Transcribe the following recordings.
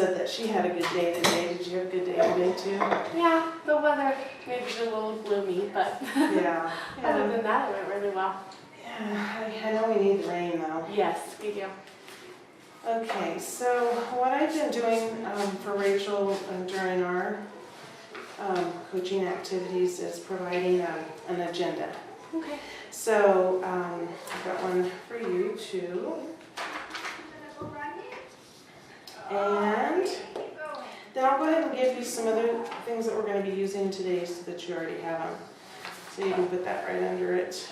said that she had a good day today. Did you have a good day today too? Yeah, the weather maybe a little gloomy, but Yeah. other than that, it went really well. Yeah, I know we need the rain though. Yes, we do. Okay, so what I've been doing for Rachel during our coaching activities is providing an agenda. Okay. So I've got one for you too. And then I'll go ahead and give you some other things that we're going to be using today so that you already have them. So you can put that right under it.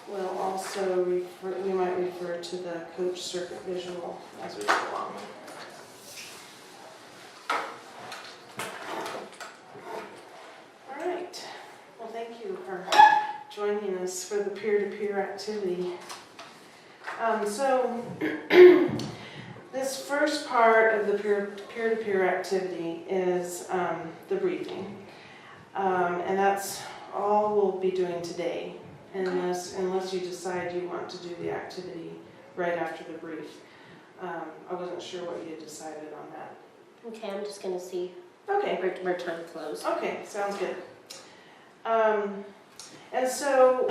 We'll also refer, we might refer to the coach circuit visual as we go along. All right. Well, thank you for joining us for the peer-to-peer activity. So this first part of the peer-to-peer activity is the briefing. And that's all we'll be doing today, unless you decide you want to do the activity right after the brief. I wasn't sure what you had decided on that. Okay, I'm just going to see Okay. where time flows. Okay, sounds good. And so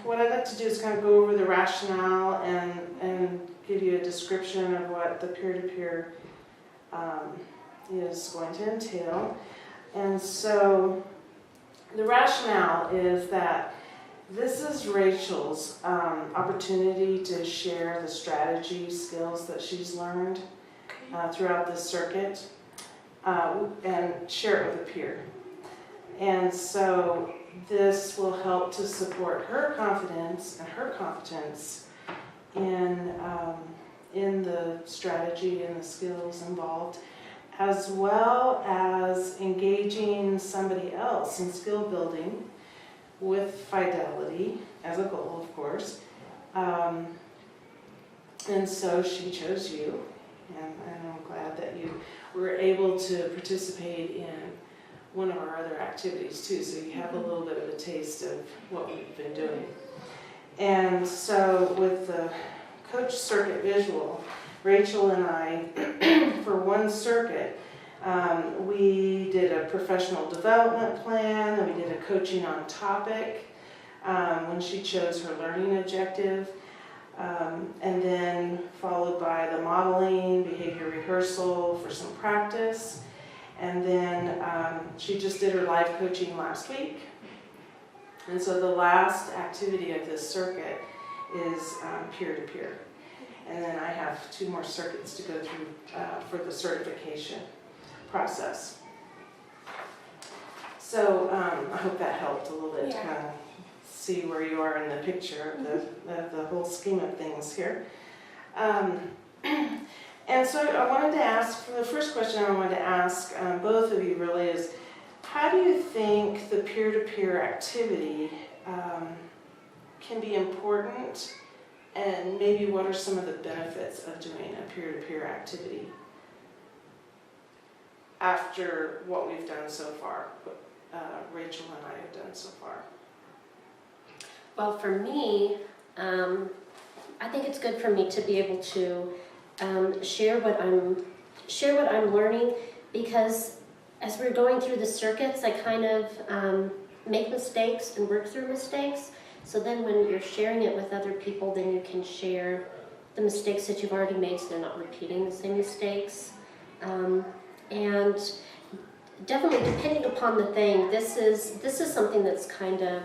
what I'd like to do is kind of go over the rationale and give you a description of what the peer-to-peer is going to entail. And so the rationale is that this is Rachel's opportunity to share the strategy skills that she's learned throughout this circuit and share it with a peer. And so this will help to support her confidence and her competence in the strategy and the skills involved, as well as engaging somebody else in skill building with fidelity as a goal, of course. And so she chose you, and I'm glad that you were able to participate in one of our other activities too, so you have a little bit of a taste of what we've been doing. And so with the coach circuit visual, Rachel and I, for one circuit, we did a professional development plan, and we did a coaching on topic when she chose her learning objective, and then followed by the modeling, behavior rehearsal for some practice. And then she just did her live coaching last week. And so the last activity of this circuit is peer-to-peer. And then I have 2 more circuits to go through for the certification process. So I hope that helped a little bit to kind of see where you are in the picture of the whole scheme of things here. And so I wanted to ask, the first question I wanted to ask both of you really is, how do you think the peer-to-peer activity can be important, and maybe what are some of the benefits of doing a peer-to-peer activity after what we've done so far, what Rachel and I have done so far? Well, for me, I think it's good for me to be able to share what I'm learning, because as we're going through the circuits, I kind of make mistakes and work through mistakes. So then when you're sharing it with other people, then you can share the mistakes that you've already made, so they're not repeating the same mistakes. And definitely, depending upon the thing, this is something that's kind of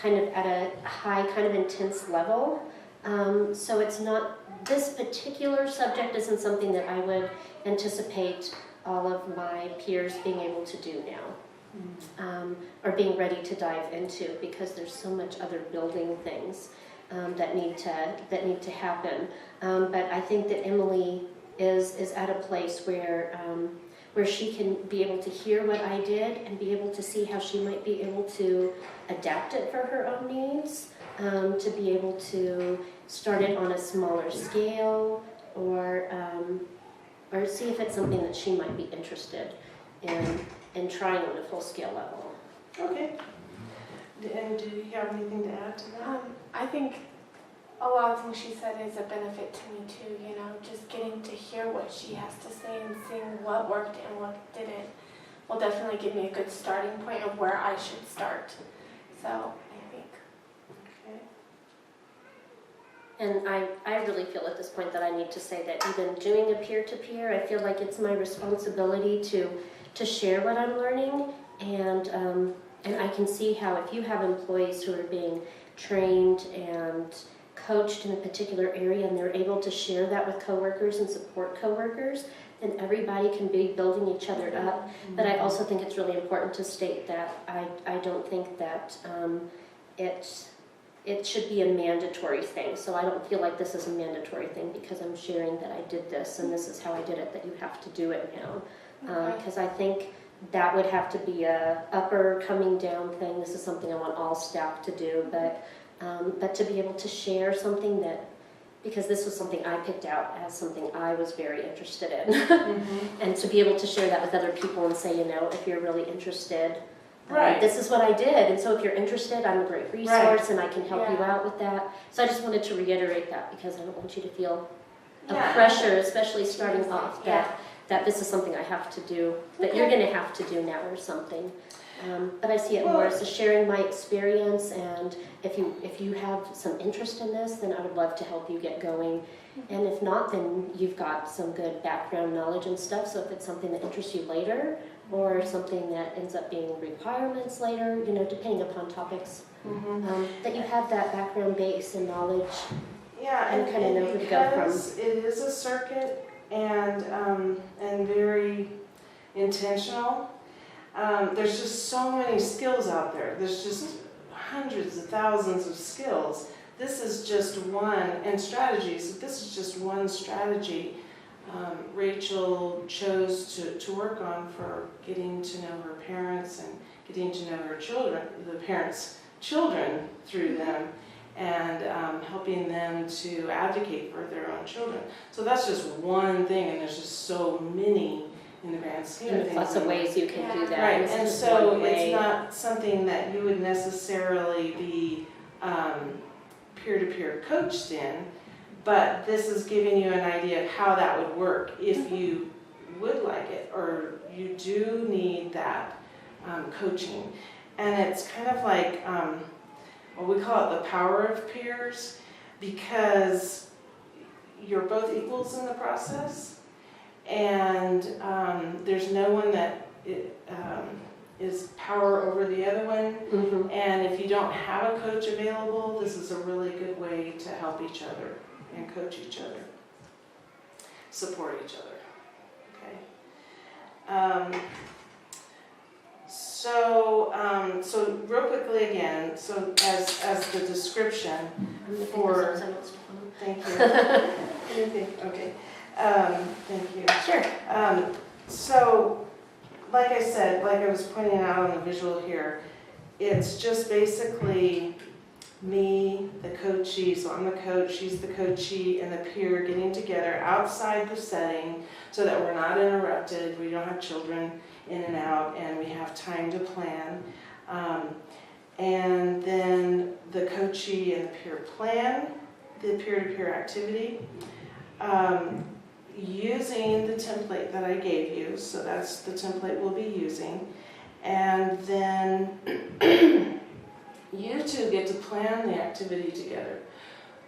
at a high, kind of intense level. So it's not, this particular subject isn't something that I would anticipate all of my peers being able to do now, or being ready to dive into, because there's so much other building things that need to happen. But I think that Emily is at a place where she can be able to hear what I did and be able to see how she might be able to adapt it for her own needs, to be able to start it on a smaller scale, or see if it's something that she might be interested in trying on a full-scale level. Okay. And do you have anything to add to that? I think a lot of things she said is a benefit to me too, you know, just getting to hear what she has to say and seeing what worked and what didn't will definitely give me a good starting point of where I should start. So I think. Okay. And I really feel at this point that I need to say that even doing a peer-to-peer, I feel like it's my responsibility to share what I'm learning, and I can see how if you have employees who are being trained and coached in a particular area and they're able to share that with coworkers and support coworkers, then everybody can be building each other up. But I also think it's really important to state that I don't think that it should be a mandatory thing. So I don't feel like this is a mandatory thing because I'm sharing that I did this and this is how I did it, that you have to do it now. Because I think that would have to be a upper coming down thing. This is something I want all staff to do, but to be able to share something that, because this was something I picked out as something I was very interested in, and to be able to share that with other people and say, you know, if you're really interested, Right. this is what I did, and so if you're interested, I'm a great resource and I can help you out with that. So I just wanted to reiterate that because I don't want you to feel a pressure, especially starting off, that this is something I have to do, that you're going to have to do now or something. But I see it more as a sharing my experience, and if you have some interest in this, then I would love to help you get going. And if not, then you've got some good background knowledge and stuff, so if it's something that interests you later, or something that ends up being requirements later, you know, depending upon topics, that you have that background base and knowledge. Yeah, and kind of know who to go from. Because it is a circuit and very intentional. There's just so many skills out there. There's just hundreds of thousands of skills. This is just one, and strategies. This is just one strategy Rachel chose to work on for getting to know her parents and getting to know her children, the parents' children through them, and helping them to advocate for their own children. So that's just one thing, and there's just so many in the grand scheme of And things. lots of ways you can do that. Right, It's and just so one way. it's not something that you would necessarily be peer-to-peer coached in, but this is giving you an idea of how that would work if you would like it, or you do need that coaching. And it's kind of like, well, we call it the power of peers, because you're both equals in the process, and there's no one that is power over the other one. And if you don't have a coach available, this is a really good way to help each other and coach each other, support each other. Okay. So real quickly again, so as the description for, thank you. Okay. Thank you. Sure. So, like I said, like I was pointing out on the visual here, it's just basically me, the coachee, so I'm the coach, she's the coachee, and the peer getting together outside the setting so that we're not interrupted, we don't have children in and out, and we have time to plan. And then the coachee and the peer plan the peer-to-peer activity. Using the template that I gave you, so that's the template we'll be using, and then you two get to plan the activity together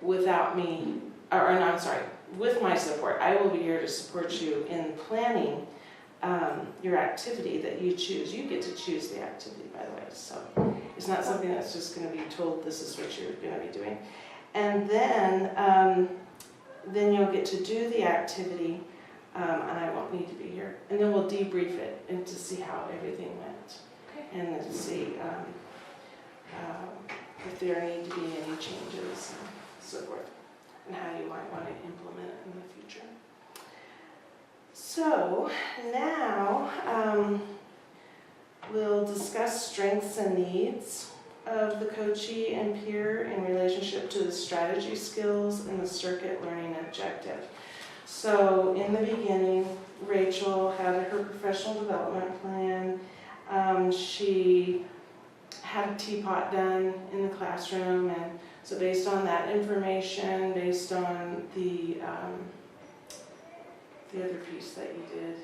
without me, or no, I'm sorry, with my support. I will be here to support you in planning your activity that you choose. You get to choose the activity, by the way, so it's not something that's just going to be told this is what you're going to be doing. And then you'll get to do the activity, and I won't need to be here. And then we'll debrief it and to see how everything went, and to see if there need to be any changes and so forth, and how you might want to implement it in the future. So now we'll discuss strengths and needs of the coachee and peer in relationship to the strategy skills and the circuit learning objective. So in the beginning, Rachel had her professional development plan. She had a teapot done in the classroom, and so based on that information, based on the other piece that you did,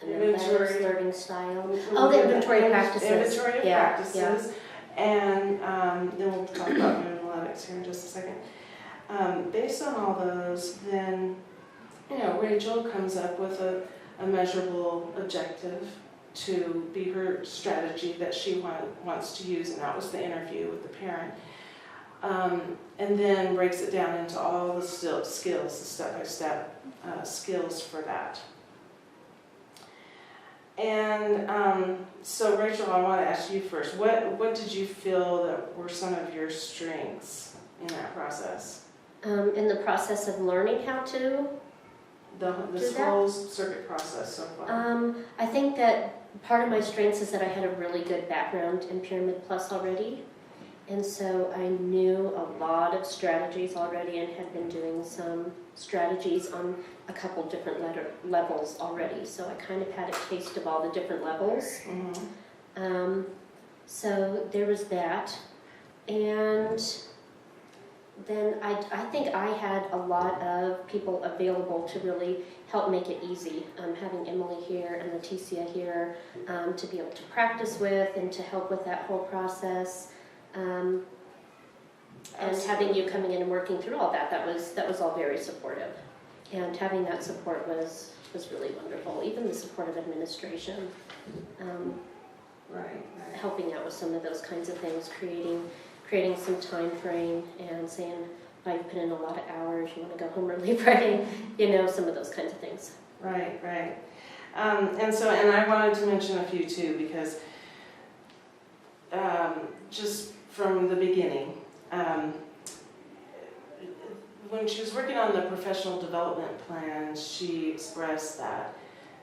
And then Inventory. balanced learning style. which Oh, we the did inventory practices. Inventory of Yeah, practices, and then we'll talk about analytics here in just a second. Based on all those, then Rachel comes up with a measurable objective to be her strategy that she wants to use, and that was the interview with the parent. And then breaks it down into all the skills, the step-by-step skills for that. And so Rachel, I want to ask you first, what did you feel that were some of your strengths in that process? In the process of learning how to This whole circuit process so far. I think that part of my strengths is that I had a really good background in Pyramid Plus already. And so I knew a lot of strategies already and had been doing some strategies on a couple different levels already. So I kind of had a taste of all the different levels. Mm-hmm. So there was that. And then I think I had a lot of people available to really help make it easy. Having Emily here and Leticia here to be able to practice with and to help with that whole process. And having you coming in and working through all that was all very supportive. And having that support was really wonderful. Even the support of administration, Right. helping out with some of those kinds of things, creating some time frame and saying, if I put in a lot of hours, you want to go home early Friday, some of those kinds of things. Right. And I wanted to mention a few too, because just from the beginning, when she was working on the professional development plan, she expressed that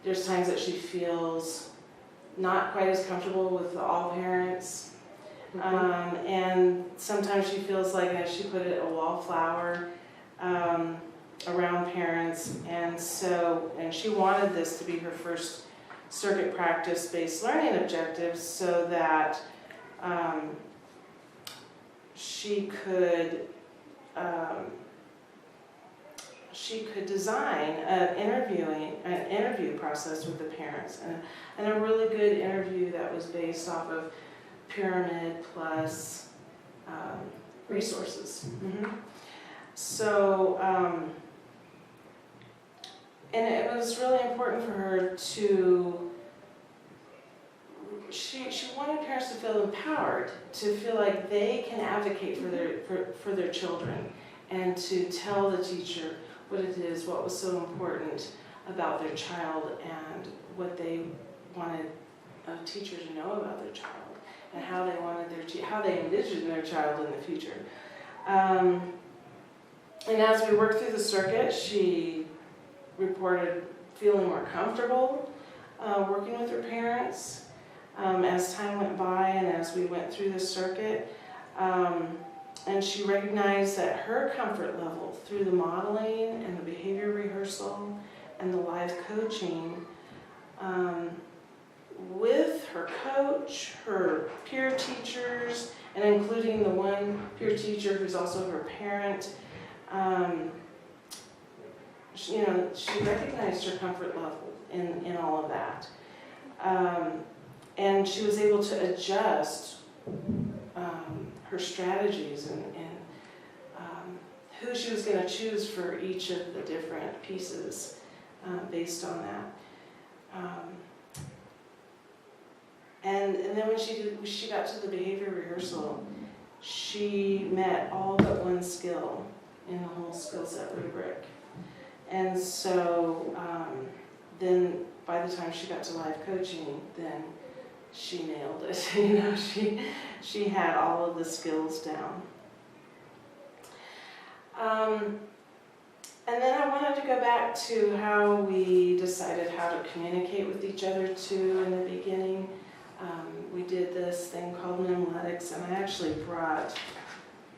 there's times that she feels not quite as comfortable with all parents. And sometimes she feels like, as she put it, a wallflower around parents. And she wanted this to be her first circuit practice-based learning objectives so that she could design an interview process with the parents, and a really good interview that was based off of Pyramid Plus resources. Mm-hmm. So, and it was really important for her to, she wanted parents to feel empowered, to feel like they can advocate for their children, and to tell the teacher what it is, what was so important about their child, and what they wanted a teacher to know about their child, and how they wanted how they envisioned their child in the future. And as we worked through the circuit, she reported feeling more comfortable working with her parents as time went by and as we went through the circuit. And she recognized that her comfort level through the modeling and the behavior rehearsal and the live coaching with her coach, her peer teachers, and including the one peer teacher who's also her parent, she recognized her comfort level in all of that. And she was able to adjust her strategies and who she was going to choose for each of the different pieces based on that. And then when she got to the behavior rehearsal, she met all but one skill in the whole skill set rubric. And so then by the time she got to live coaching, then she nailed it. She had all of the skills down. And then I wanted to go back to how we decided how to communicate with each other too in the beginning. We did this thing called Analytics, and I actually brought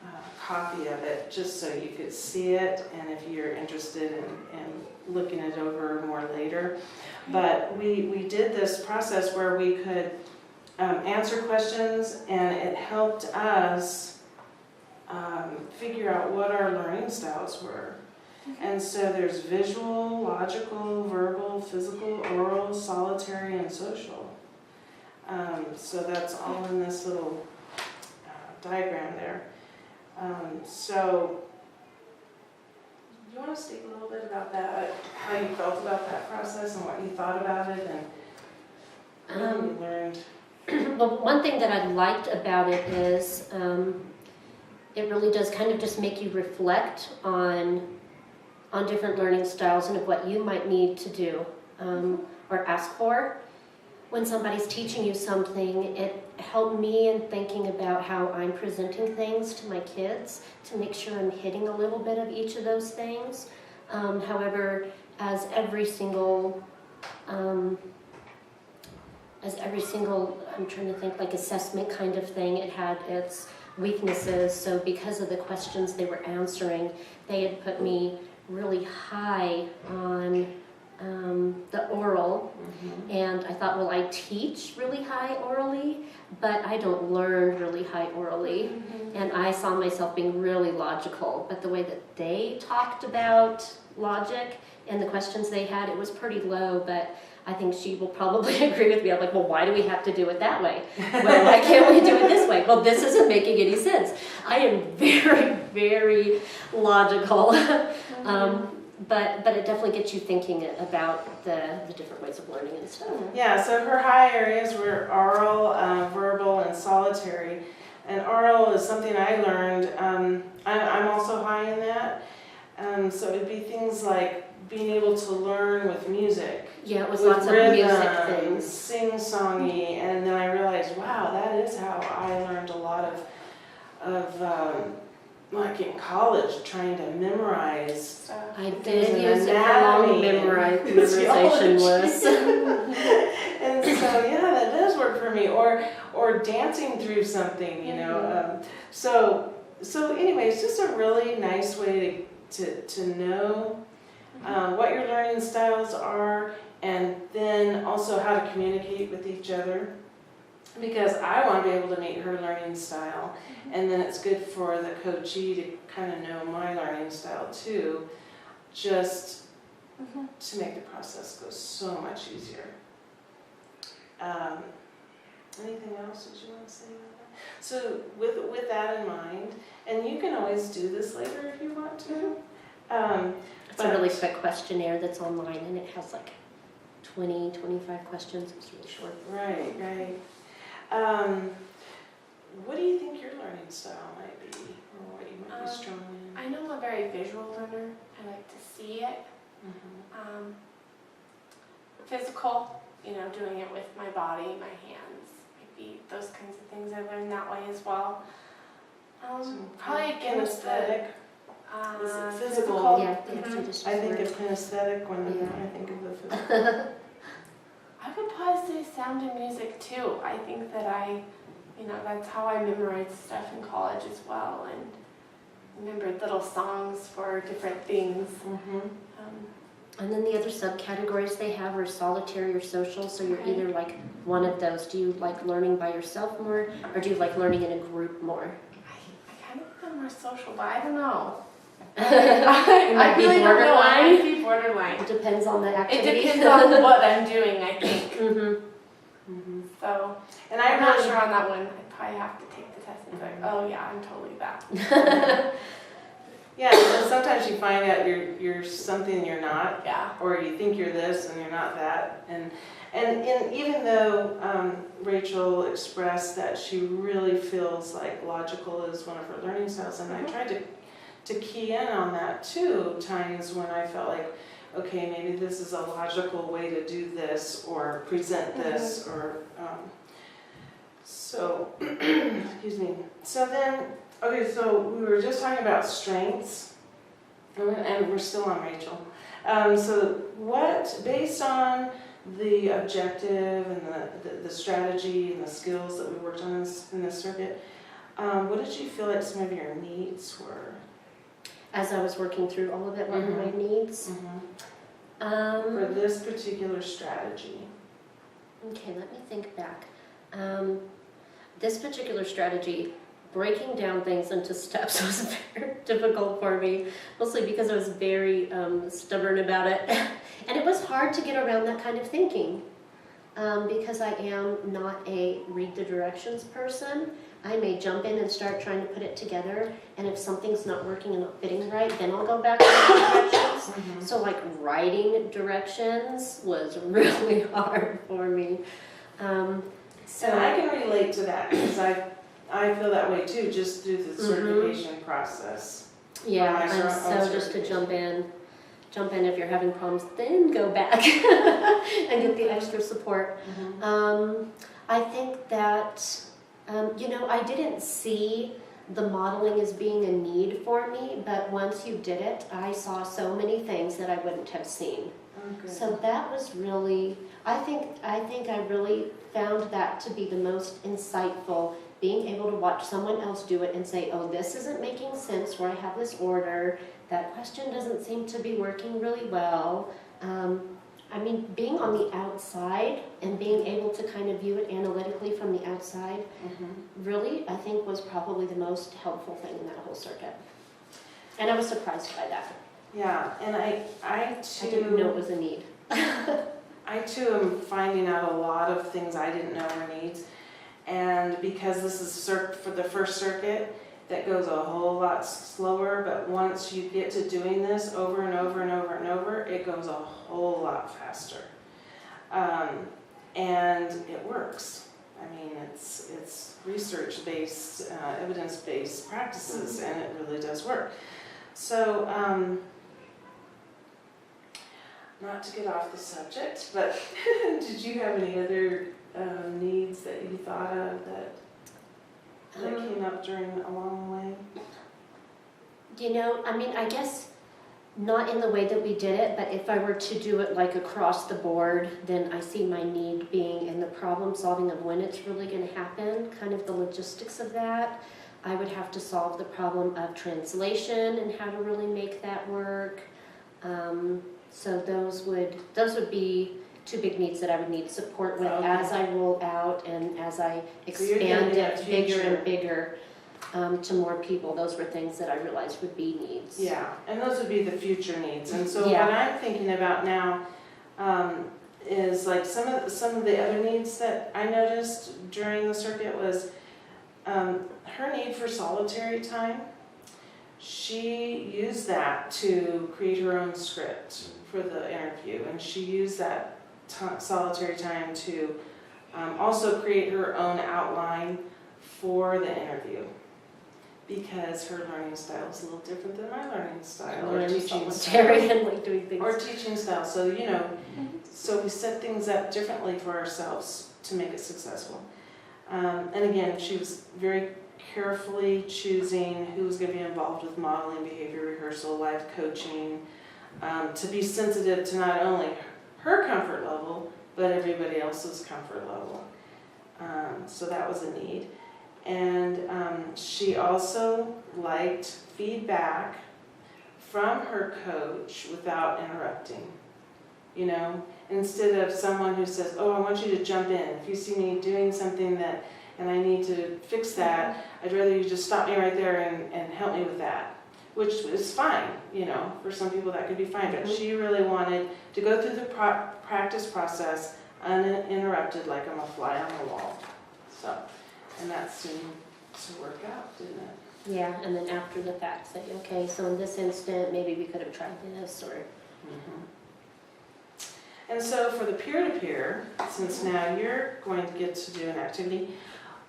a copy of it just so you could see it, and if you're interested in looking it over more later. But we did this process where we could answer questions, and it helped us figure out what our learning styles were. And so there's visual, logical, verbal, physical, oral, solitary, and social. So that's all in this little diagram there. So do you want to speak a little bit about that, how you felt about that process and what you thought about it and what you learned? Well, one thing that I liked about it is it really does kind of just make you reflect on different learning styles and of what you might need to do or ask for. When somebody's teaching you something, it helped me in thinking about how I'm presenting things to my kids to make sure I'm hitting a little bit of each of those things. However, as every single, I'm trying to think, like assessment kind of thing, it had its weaknesses. So because of the questions they were answering, they had put me really high on the oral, and I thought, well, I teach really high orally, but I don't learn really high orally, and I saw myself being really logical, but the way that they talked about logic and the questions they had, it was pretty low, but I think she will probably agree with me. I'm like, well, why do we have to do it that way? Well, why can't we do it this way? Well, this isn't making any sense. I am very, very logical. But it definitely gets you thinking about the different ways of learning and stuff. Yeah, so her high areas were oral, verbal, and solitary. And oral is something I learned. I'm also high in that. So it'd be things like being able to learn with music. Yeah, it was with lots of rhythm, music things. Sing-songy, and then I realized, wow, that is how I learned a lot of like in college, trying to memorize. I things did in use it for long anatomy and memorization lists. And so, yeah, that does work for me. Or dancing through something, you know. So anyway, it's just a really nice way to know what your learning styles are, and then also how to communicate with each other. Because I want to be able to meet her learning style, and then it's good for the coachee to kind of know my learning style too, just to make the process go so much easier. Anything else that you want to say about that? So with that in mind, and you can always do this later if you want to. It's a really quick questionnaire that's online, and it has like 20, 25 questions. It's really short. Right. What do you think your learning style might be, or what you might be strong in? I know I'm a very visual learner. I like to see it. Physical, doing it with my body, my hands, my feet, those kinds of things. I learned that way as well. Probably again with kinesthetic. Is it physical? physical. Yeah, the I think of kinesthetic when I think of the physical. I would probably say sound and music too. I think that that's how I memorized stuff in college as well, and remembered little songs for different things. And then the other subcategories they have are solitary or social, so you're either like one of those. Do you like learning by yourself more, or do you like learning in a group more? I kind of feel more social, but I don't know. You might be really don't know. I borderline. might be borderline. It depends on the It activity. depends on what I'm doing, I think. So, And I'm not sure on that one. I probably have to take the test and be like, oh yeah, I'm totally that. Yeah, and sometimes you find out you're something you're not, Yeah. or you think you're this and you're not that. And even though Rachel expressed that she really feels like logical is one of her learning styles, and I tried to key in on that too, times when I felt like, okay, maybe this is a logical way to do this or present this, or so excuse me. So then, okay, so we were just talking about strengths, and we're still on Rachel. So what, based on the objective and the strategy and the skills that we worked on in this circuit, what did you feel like some of your needs were? As I was working through all of it, what were my needs? For this particular strategy. Okay, let me think back. This particular strategy, breaking down things into steps, was very difficult for me, mostly because I was very stubborn about it. And it was hard to get around that kind of thinking because I am not a read the directions person. I may jump in and start trying to put it together, and if something's not working and not fitting right, then I'll go back to the directions. So like writing directions was really hard for me. So I can relate to that because I feel that way too, just through the certification process. Yeah, My and so just to jump in if you're having problems, then go back and get the extra support. I think that, I didn't see the modeling as being a need for me, but once you did it, I saw so many things that I wouldn't have seen. Okay. So that was really, I think I really found that to be the most insightful, being able to watch someone else do it and say, oh, this isn't making sense where I have this order, that question doesn't seem to be working really well. Being on the outside and being able to kind of view it analytically from the outside, really, I think was probably the most helpful thing in that whole circuit. And I was surprised by that. Yeah, and I I didn't know it was a need. I too am finding out a lot of things I didn't know were needs. And because this is for the first circuit, that goes a whole lot slower, but once you get to doing this over and over and over and over, it goes a whole lot faster. And it works. I mean, it's research-based, evidence-based practices, and it really does work. So, not to get off the subject, but did you have any other needs that you thought of that came up along the way? I guess not in the way that we did it, but if I were to do it like across the board, then I see my need being in the problem solving of when it's really going to happen, kind of the logistics of that. I would have to solve the problem of translation and how to really make that work. So those would be two big needs that I would need support with as I roll out and as I expand it bigger and bigger to more people. Those were things that I realized would be needs. Yeah, and those would be the future needs. And so Yeah. what I'm thinking about now is like some of the other needs that I noticed during the circuit was her need for solitary time. She used that to create her own script for the interview, and she used that solitary time to also create her own outline for the interview, because her learning style is a little different than my learning style or teaching style. And like doing things. Or teaching style. So, so we set things up differently for ourselves to make it successful. And again, she was very carefully choosing who was going to be involved with modeling, behavior rehearsal, live coaching, to be sensitive to not only her comfort level, but everybody else's comfort level. So that was a need. And she also liked feedback from her coach without interrupting. Instead of someone who says, oh, I want you to jump in. If you see me doing something and I need to fix that, I'd rather you just stop me right there and help me with that. Which is fine, for some people that could be fine, but she really wanted to go through the practice process uninterrupted, like I'm a fly on the wall. So, and that seemed to work out, didn't it? Yeah, and then after the fact, say, okay, so in this instant, maybe we could have tried this, or... And so for the peer-to-peer, since now you're going to get to do an activity,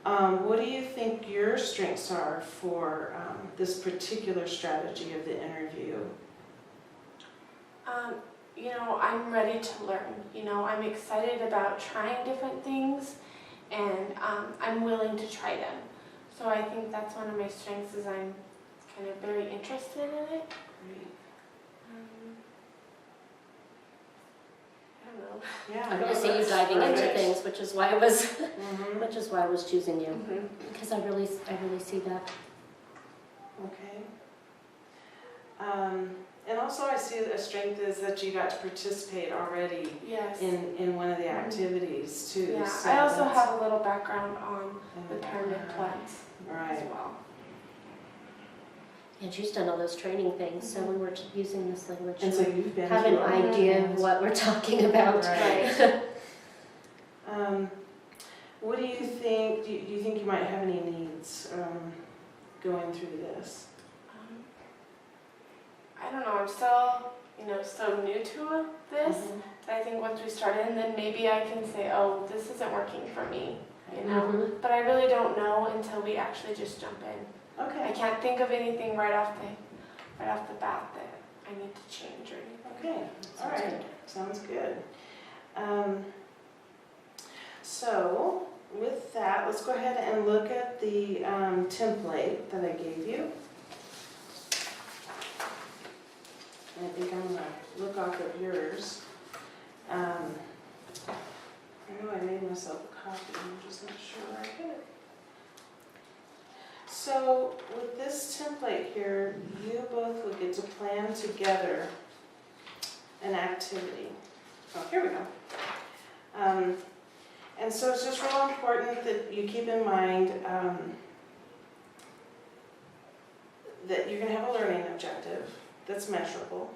what do you think your strengths are for this particular strategy of the interview? I'm ready to learn. I'm excited about trying different things, and I'm willing to try them. So I think that's one of my strengths, is I'm kind of very interested in it. Great. I don't know. Yeah, I really see you diving into perfect. things, which is why I was choosing you, Mm-hmm. because I really see that. Okay. And also I see a strength is that you got to participate already Yes. in one of the activities too. Yeah, so I also that's- have a little background on the pyramid plants as Right. well. And she's done all those training things, so when we're using this language, And so you've been have an through all the idea of things. what we're talking about. Right. What do you think, do you think you might have any needs going through this? I don't know, I'm still, so new to this. I think once we started, and then maybe I can say, oh, this isn't working for me, Mhm. But I really don't know until we actually just jump in. I Okay, can't think of anything right off the bat that I need to change or anything. okay, all Sounds right, good. sounds good. So with that, let's go ahead and look at the template that I gave you. I think I'm gonna look off of yours. I know I made myself a copy, I'm just not sure where I put it. So with this template here, you both would get to plan together an activity. Oh, here we go. And so it's just real important that you keep in mind that you're gonna have a learning objective that's measurable,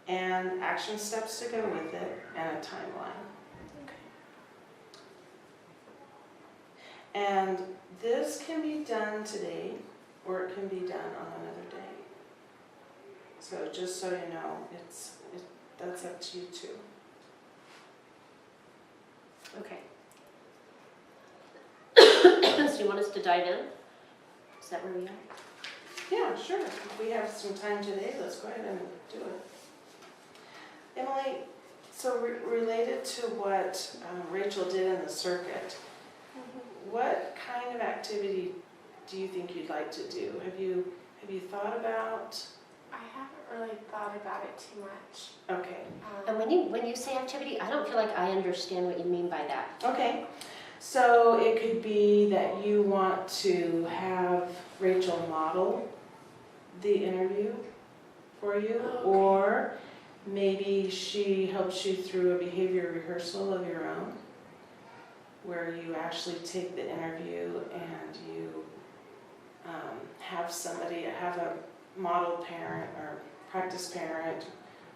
and action steps to go with it, and a timeline. And this can be done today, or it can be done on another day. So just so you know, that's up to you too. Okay. So you want us to dive in? Is that where we are? Yeah, sure. If we have some time today, let's go ahead and do it. Emily, so related to what Rachel did in the circuit, what kind of activity do you think you'd like to do? Have you thought about? I haven't really thought about it too much. Okay. And when you say activity, I don't feel like I understand what you mean by that. Okay. So it could be that you want to have Rachel model the interview for you, Okay. or maybe she helps you through a behavior rehearsal of your own, where you actually take the interview and you have a model parent or practice parent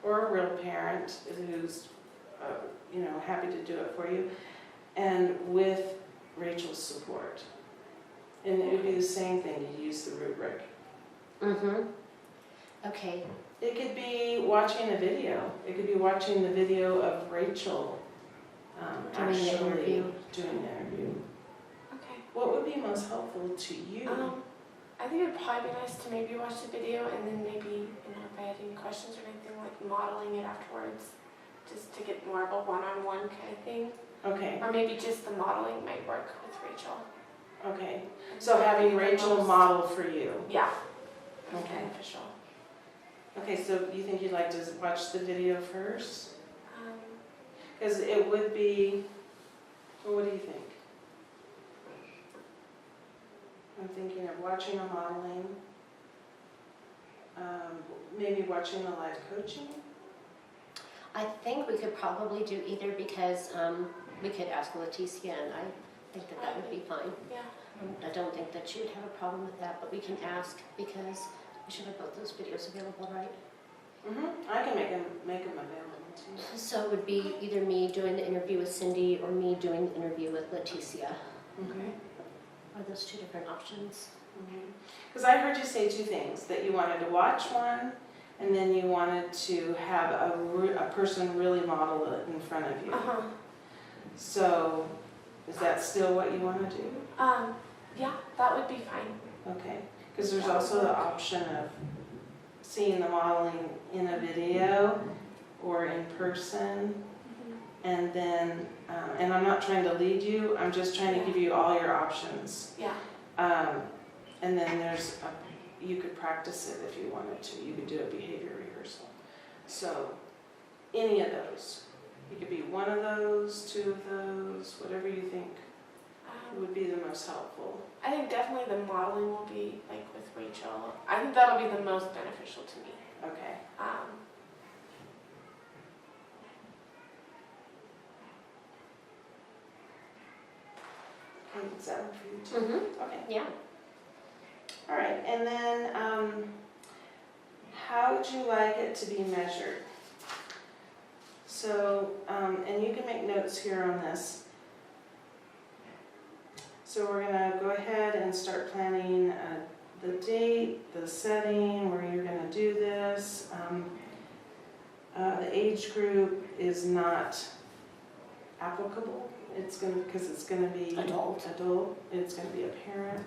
or a real parent who's happy to do it for you, and with Rachel's support. And it would be the same thing, you use the rubric. Mm-hmm. Okay. It could be watching a video. It could be watching the video of Rachel Doing the actually interview. doing the interview. Okay. What would be most helpful to you? I think it'd probably be nice to maybe watch the video and then maybe, if I had any questions or anything, like modeling it afterwards, just to get more of a one-on-one kind of thing. Okay, Or maybe just the modeling might work with Rachel. okay. So having Rachel model for you. Yeah. Okay. Beneficial. Okay, so you think you'd like to watch the video first? Because it would be, well, what do you think? I'm thinking of watching a modeling, maybe watching the live coaching. I think we could probably do either because we could ask Leticia, and I think that would be fine. Yeah. I don't think that she would have a problem with that, but we can ask because we should have both those videos available, right? I can make them available too. So it would be either me doing the interview with Cindy or me doing the interview with Leticia. Okay. Are those two different options? Because I heard you say two things, that you wanted to watch one, and then you wanted to have a person really model it in front of you. So, is that still what you want to do? Yeah, that would be fine. Okay, because there's also the option of seeing the modeling in a video or in person, and then, and I'm not trying to lead you, I'm just trying to give you all your options. Yeah. And then you could practice it if you wanted to. You could do a behavior rehearsal. So, any of those. It could be one of those, two of those, whatever you think would be the most helpful. I think definitely the modeling will be like with Rachel. I think that'll be the most beneficial to me. Okay. Okay, is that one for you too? Mm-hmm. Okay. Yeah. All right, and then how would you like it to be measured? So, and you can make notes here on this. So we're gonna go ahead and start planning the date, the setting, where you're gonna do this. The age group is not applicable. It's gonna, because it's gonna be Adult. It's gonna be a parent.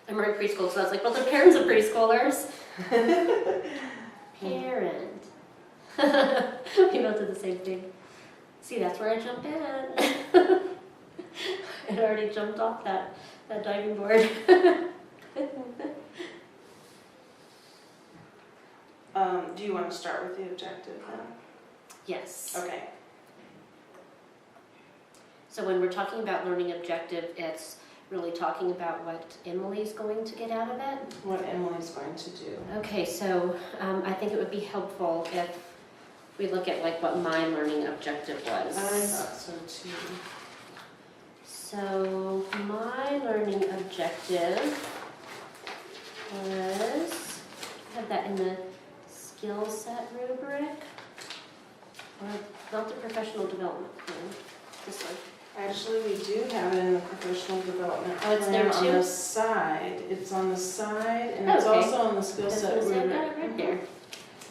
I'm already preschool, so I was like, well, the parents of preschoolers. Parent. We both did the same thing. See, that's where I jump in. It already jumped off that diving board. Do you want to start with the objective then? Yes. Okay. So when we're talking about learning objective, it's really talking about what Emily's going to get out of it. What Emily's going to do. Okay, so I think it would be helpful if we look at like what my learning objective was. I thought so too. So my learning objective was, I have that in the skill set rubric, or not the professional development plan, this one. Actually, we do have it in the professional development Oh, it's plan there on too? the side. It's on the side, and it's Okay. also on the skill That's set what I said, I rubric. got it right there.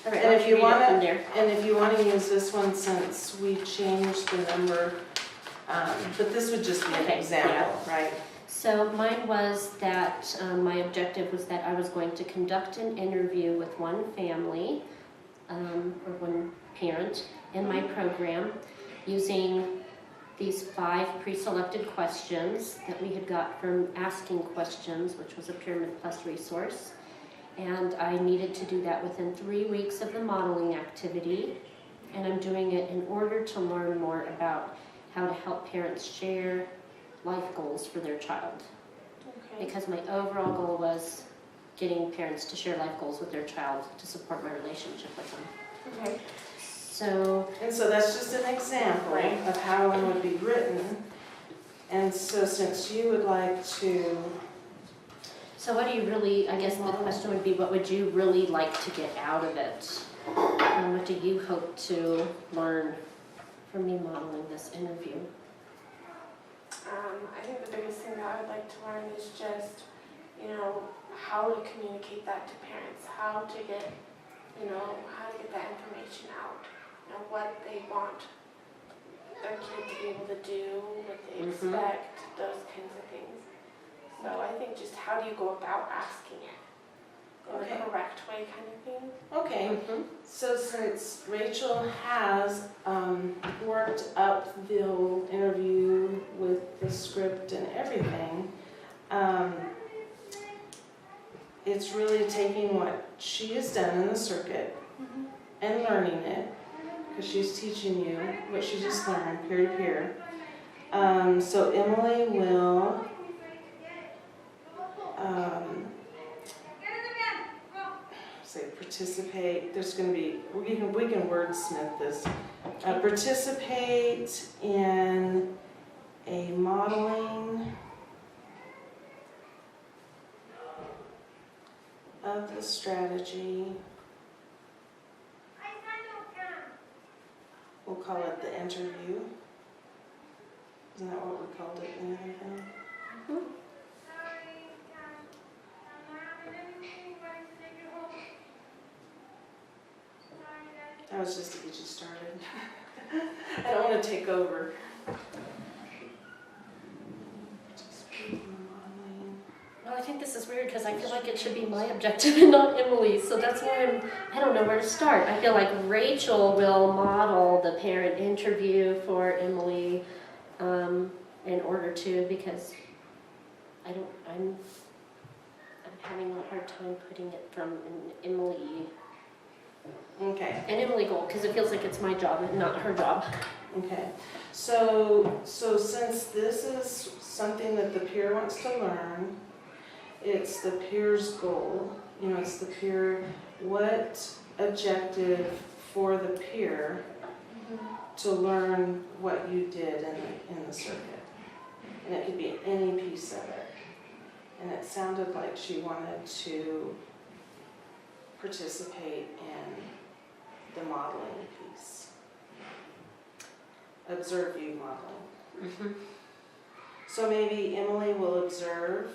All right, And why if don't you read it wanna- from there? And if you want to use this one, since we changed the number, but this would just be an Okay, example, right? So mine was that, my objective was that I was going to conduct an interview with one family, or one parent in my program, using these 5 pre-selected questions that we had got from Asking Questions, which was a Pyramid Plus resource. And I needed to do that within 3 weeks of the modeling activity. And I'm doing it in order to learn more about how to help parents share life goals for their child. Okay. Because my overall goal was getting parents to share life goals with their child to support my relationship with them. Okay. So, And so that's just an example Right. of how one would be written. And so since you would like to, what do you really, I guess the question would be, what would you really like to get out of it? And what do you hope to learn from me modeling this interview? I think the biggest thing that I would like to learn is just, how to communicate that to parents, how to get that information out, what they want their kid to be able to do, what they expect, those kinds of things. So I think just how do you go about asking it in Okay. the correct way kind of thing. okay, so since Rachel has worked up the whole interview with the script and everything, it's really taking what she has done in the circuit and learning it, because she's teaching you what she just learned peer to peer. So Emily will say participate. There's going to be, we can wordsmith this. Participate in a modeling of the strategy. We'll call it the interview. Isn't that what we called it in the other thing? That was just to get you started. I don't want to take over. Well, I think this is weird because I feel like it should be my objective and not Emily's, so that's why I don't know where to start. I feel like Rachel will model the parent interview for Emily in order to, because I'm having a hard time putting it from an Emily goal, because it feels like it's my job and not her job. Okay. So since this is something that the peer wants to learn. It's the peer's goal. You know, it's the peer, what objective for the peer to learn what you did in the circuit. And it could be any piece of it. And it sounded like she wanted to participate in the modeling piece. Observe view modeling. So maybe Emily will observe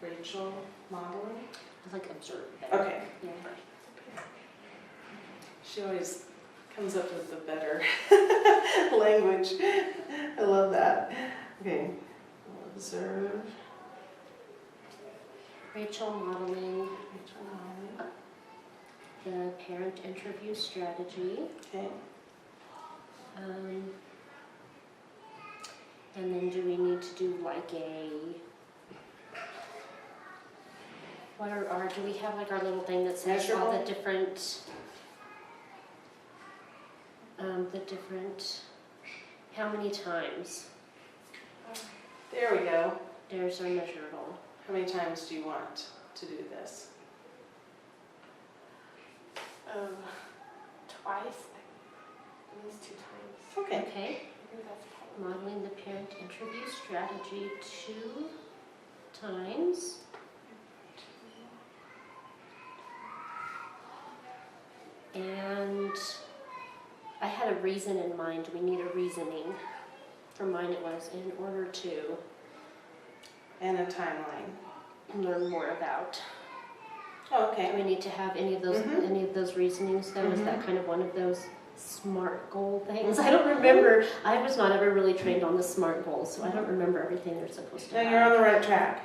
Rachel modeling. I like observe better. Okay. Yeah. She always comes up with the better language. I love that. Okay. We'll observe Rachel modeling Rachel modeling. the parent interview strategy. Okay. And then do we need to do like what are our, do we have like our little thing that says all the different, how many times? There we go. There's our measurable. How many times do you want to do this? Twice, at least 2 times. Okay. Okay. I think that's probably. Modeling the parent interview strategy 2 times. And I had a reason in mind. We need a reasoning. For mine it was in order to And a timeline. learn more about. Oh, Do okay. we need to have any of those reasonings though? Is that kind of one of those SMART goal things? I don't remember. I was not ever really trained on the SMART goals, so I don't remember everything they're supposed to No, have. you're on the right track.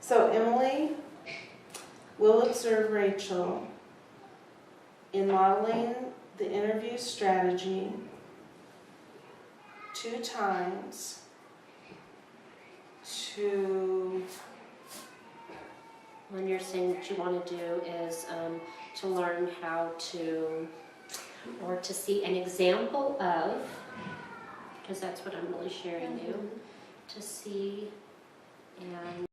So Emily will observe Rachel in modeling the interview strategy 2 times to, When you're saying what you want to do is to learn how to, or to see an example of, because that's what I'm really sharing you, to see and